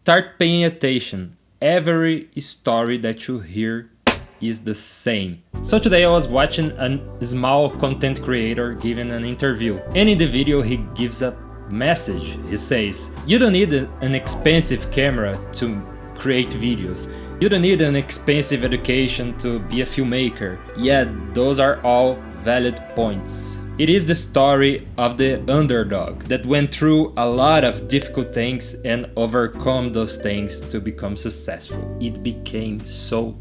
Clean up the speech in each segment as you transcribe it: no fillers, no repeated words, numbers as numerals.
Start paying attention. Every story that you hear is the same. So today I was watching a small content creator giving an interview, and in the video he gives a message. He says, you don't need an expensive camera to create videos. You don't need an expensive education to be a filmmaker. Yeah, those are all valid points. It is the story of the underdog that went through a lot of difficult things and overcome those things to become successful. It became so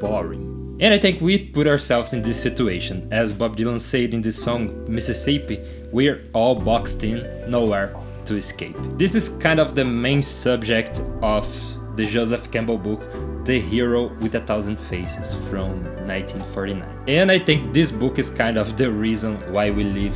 boring. And I think we put ourselves in this situation. As Bob Dylan said in the song Mississippi, we're all boxed in, nowhere to escape. This is kind of the main subject of the Joseph Campbell book, The Hero with a Thousand Faces from 1949. And I think this book is kind of the reason why we live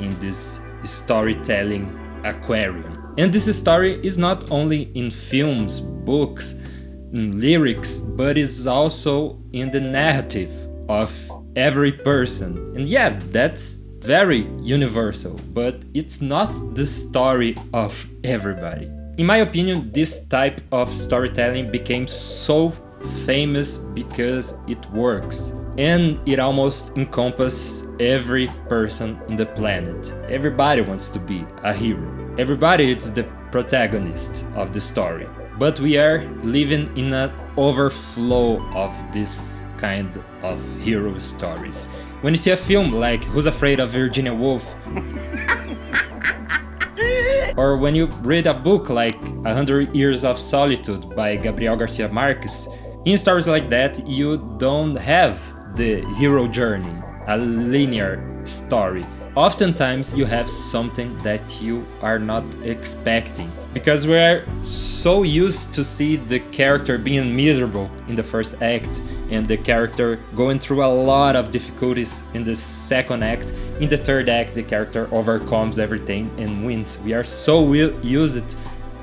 in this storytelling aquarium. And this story is not only in films, books, in lyrics, but is also in the narrative of every person. And yeah, that's very universal, but it's not the story of everybody. In my opinion, this type of storytelling became so famous because it works. And it almost encompasses every person in the planet. Everybody wants to be a hero. Everybody is the protagonist of the story. But we are living in an overflow of this kind of hero stories. When you see a film like Who's Afraid of Virginia Woolf, or when you read a book like 100 Years of Solitude by Gabriel Garcia Marquez, in stories like that you don't have the hero journey, a linear story. Oftentimes you have something that you are not expecting, because we are so used to see the character being miserable in the first act and the character going through a lot of difficulties in the second act. In the third act the character overcomes everything and wins. We are so used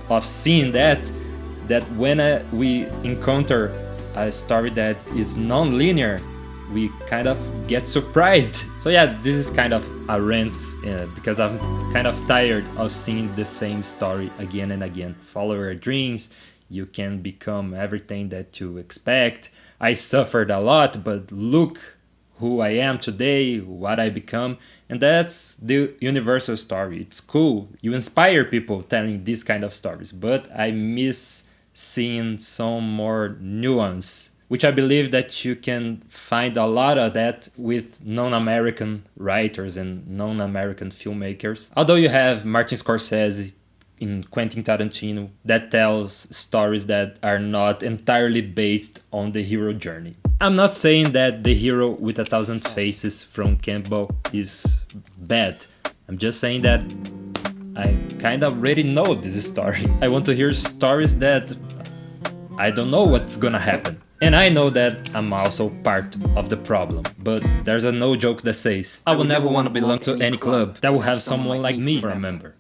of seeing that when we encounter a story that is non-linear, we kind of get surprised. So yeah, this is kind of a rant because I'm kind of tired of seeing the same story again and again. Follow your dreams, you can become everything that you expect. I suffered a lot, but look who I am today, what I become. And that's the universal story. It's cool. You inspire people telling these kind of stories, but I miss seeing some more nuance, which I believe that you can find a lot of that with non-American writers and non-American filmmakers. Although you have Martin Scorsese in Quentin Tarantino that tells stories that are not entirely based on the hero journey. I'm not saying that The Hero with a Thousand Faces from Campbell is bad. I'm just saying that I kind of already know this story. I want to hear stories that I don't know what's gonna happen. And I know that I'm also part of the problem, but there's a no joke that says, I will never want to belong to any club that will have someone like me for a member.